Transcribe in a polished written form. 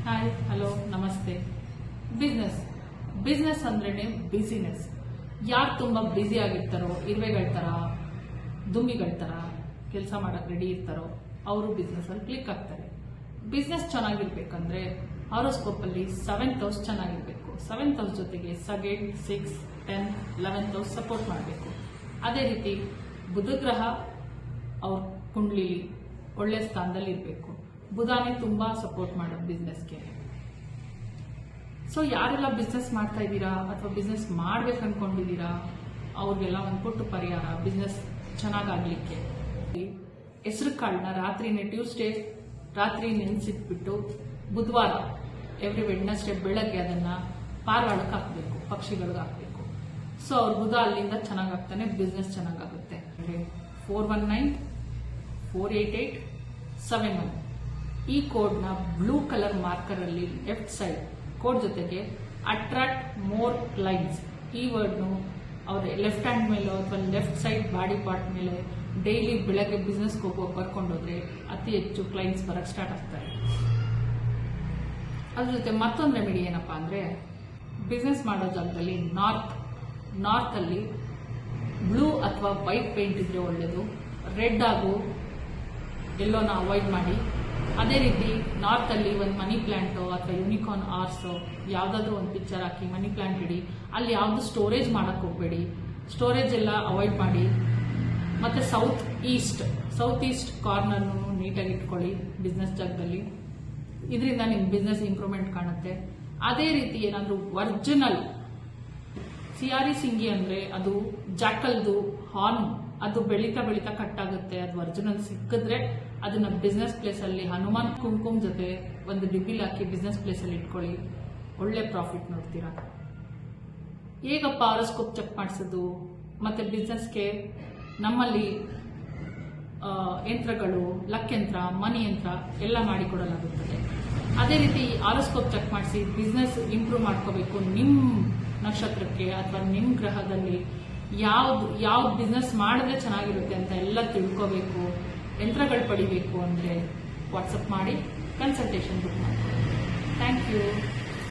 Hi hello ನಮಸ್ತೆ. Business ಅಂದ್ರೇನೆ business. ಯಾರು ತುಂಬಾ ಬ್ಯುಸಿ ಆಗಿರ್ತಾರೋ, ಇರುವೆಗಳ ತರ ದುಮ್ಮಿಗಳ ತರ ಕೆಲಸ ಮಾಡಕ್ ರೆಡಿ ಇರ್ತಾರೋ ಅವರು ಬಿಸ್ನೆಸ್ ಅಲ್ಲಿ ಕ್ಲಿಕ್ ಆಗ್ತಾರೆ. ಬಿಸ್ನೆಸ್ ಚೆನ್ನಾಗಿರ್ಬೇಕಂದ್ರೆ ಹಾರೋಸ್ಕೋಪ್ ಅಲ್ಲಿ 7th ಹೌಸ್ ಚೆನ್ನಾಗಿರ್ಬೇಕು. 7th ಹೌಸ್ ಜೊತೆಗೆ ಸೆಕೆಂಡ್ 6 10 11th ಹೌಸ್ ಸಪೋರ್ಟ್ ಮಾಡಬೇಕು. ಅದೇ ರೀತಿ ಬುಧ ಗ್ರಹ ಅವ್ರ ಕುಂಡ್ಲಿಲಿ ಒಳ್ಳೆ ಸ್ಥಾನದಲ್ಲಿ ಇರಬೇಕು. ಬುಧಾನೇ ತುಂಬಾ ಸಪೋರ್ಟ್ ಮಾಡೋದು ಬಿಸ್ನೆಸ್ಗೆ. ಸೊ ಯಾರೆಲ್ಲ ಬಿಸ್ನೆಸ್ ಮಾಡ್ತಾ ಇದ್ದೀರಾ ಅಥವಾ ಬಿಸ್ನೆಸ್ ಮಾಡ್ಬೇಕು ಅನ್ಕೊಂಡಿದ್ದೀರಾ ಅವ್ರಿಗೆಲ್ಲ ಒಂದು ಪುಟ್ಟ ಪರಿಹಾರ ಬಿಸ್ನೆಸ್ ಚೆನ್ನಾಗಾಗ್ಲಿಕ್ಕೆ. ಹೆಸರು ಕಾಳನ್ನ ಟ್ಯೂಸ್ಡೇ ರಾತ್ರಿ ನೆನೆಸಿಟ್ಬಿಟ್ಟು ಬುಧವಾರ ಎವ್ರಿ ವೆಡ್ನೆಸ್ಡೇ ಬೆಳಗ್ಗೆ ಅದನ್ನ ಪಾರಿವಾಳಕ್ಕೆ ಹಾಕಬೇಕು, ಪಕ್ಷಿಗಳಿಗೆ ಹಾಕಬೇಕು. ಸೊ ಅವ್ರ ಬುಧ ಅಲ್ಲಿಂದ ಚೆನ್ನಾಗಾಗ್ತಾನೆ, ಬಿಸ್ನೆಸ್ ಚೆನ್ನಾಗಾಗುತ್ತೆ. 419 488 71 ಈ ಕೋಡ್ನ ಬ್ಲೂ ಕಲರ್ ಮಾರ್ಕರ್ ಅಲ್ಲಿ ಲೆಫ್ಟ್ ಸೈಡ್ ಕೋಡ್ ಜೊತೆಗೆ ಅಟ್ರಾಕ್ಟ್ ಮೋರ್ ಕ್ಲೈಂಟ್ಸ್ ಈ ವರ್ಡ್ನು ಅವ್ರ ಲೆಫ್ಟ್ ಹ್ಯಾಂಡ್ ಮೇಲೆ ಅಥವಾ ಲೆಫ್ಟ್ ಸೈಡ್ ಬಾಡಿ ಪಾರ್ಟ್ ಮೇಲೆ ಡೈಲಿ ಬೆಳಗ್ಗೆ ಬಿಸ್ನೆಸ್ ಹೋಗುವಾಗ ಬರ್ಕೊಂಡೋದ್ರೆ ಅತಿ ಹೆಚ್ಚು ಕ್ಲೈಂಟ್ಸ್ ಬರಕ್ ಸ್ಟಾರ್ಟ್ ಆಗ್ತಾರೆ. ಅದ್ರ ಜೊತೆ ಮತ್ತೊಂದು ರೆಮಿಡಿ ಏನಪ್ಪಾ ಅಂದ್ರೆ, ಬಿಸ್ನೆಸ್ ಮಾಡೋ ಜಾಗದಲ್ಲಿ ನಾರ್ತ್ ಅಲ್ಲಿ ಬ್ಲೂ ಅಥವಾ ವೈಟ್ ಪೇಂಟ್ ಇದ್ರೆ ಒಳ್ಳೇದು. ರೆಡ್ ಹಾಗೂ ಎಲ್ಲೋನ ಅವಾಯ್ಡ್ ಮಾಡಿ. ಅದೇ ರೀತಿ ನಾರ್ತ್ ಅಲ್ಲಿ ಒಂದು ಮನಿ ಪ್ಲಾಂಟ್ ಅಥವಾ ಯೂನಿಕಾರ್ನ್ ಆರ್ಸ್ ಯಾವ್ದಾದ್ರು ಒಂದು ಪಿಕ್ಚರ್ ಹಾಕಿ ಮನಿ ಪ್ಲಾಂಟ್ ಇಡಿ. ಅಲ್ಲಿ ಯಾವ್ದು ಸ್ಟೋರೇಜ್ ಮಾಡಕ್ ಹೋಗ್ಬೇಡಿ, ಸ್ಟೋರೇಜ್ ಎಲ್ಲ ಅವಾಯ್ಡ್ ಮಾಡಿ. ಮತ್ತೆ ಸೌತ್ ಈಸ್ಟ್ ಕಾರ್ನರ್ ನೀಟಾಗಿ ಇಟ್ಕೊಳ್ಳಿ ಬಿಸ್ನೆಸ್ ಜಾಗದಲ್ಲಿ. ಇದರಿಂದ ನಿಮ್ ಬಿಸ್ನೆಸ್ ಇಂಪ್ರೂವ್ಮೆಂಟ್ ಕಾಣುತ್ತೆ. ಅದೇ ರೀತಿ ಏನಾದ್ರೂ ಒರಿಜಿನಲ್ ಸಿಯಾರಿ ಸಿಂಗಿ ಅಂದ್ರೆ ಅದು ಜಾಕಲ್ದು ಹಾರ್ನ್, ಅದು ಬೆಳೀತಾ ಕಟ್ ಆಗುತ್ತೆ. ಅದು ಒರಿಜಿನಲ್ ಸಿಕ್ಕಿದ್ರೆ ಅದನ್ನ ಬಿಸ್ನೆಸ್ ಪ್ಲೇಸ್ ಅಲ್ಲಿ ಹನುಮಾನ್ ಕುಂಕುಮ್ ಜೊತೆ ಒಂದು ಡಿಬ್ಬಿಲ್ ಹಾಕಿ ಬಿಸ್ನೆಸ್ ಪ್ಲೇಸ್ ಅಲ್ಲಿ ಇಟ್ಕೊಳ್ಳಿ, ಒಳ್ಳೆ ಪ್ರಾಫಿಟ್ ನೋಡ್ತೀರಾ. ಹೇಗಪ್ಪ ಹಾರೋಸ್ಕೋಪ್ ಚೆಕ್ ಮಾಡಿಸೋದು? ಮತ್ತೆ ಬಿಸ್ನೆಸ್ಗೆ ನಮ್ಮಲ್ಲಿ ಯಂತ್ರಗಳು, ಲಕ್ ಯಂತ್ರ, ಮನಿ ಯಂತ್ರ ಎಲ್ಲ ಮಾಡಿಕೊಡಲಾಗುತ್ತದೆ. ಅದೇ ರೀತಿ ಹಾರೋಸ್ಕೋಪ್ ಚೆಕ್ ಮಾಡಿಸಿ ಬಿಸ್ನೆಸ್ ಇಂಪ್ರೂವ್ ಮಾಡ್ಕೋಬೇಕು. ನಿಮ್ ನಕ್ಷತ್ರಕ್ಕೆ ಅಥವಾ ನಿಮ್ ಗ್ರಹದಲ್ಲಿ ಯಾವ್ದು ಬಿಸ್ನೆಸ್ ಮಾಡಿದ್ರೆ ಚೆನ್ನಾಗಿರುತ್ತೆ ಅಂತ ಎಲ್ಲ ತಿಳ್ಕೋಬೇಕು, ಯಂತ್ರಗಳು ಪಡಿಬೇಕು ಅಂದ್ರೆ ವಾಟ್ಸಪ್ ಮಾಡಿ ಕನ್ಸಲ್ಟೇಷನ್ ಬುಕ್ ಮಾಡ್ಕೊಳ್ಳಿ. Thank you.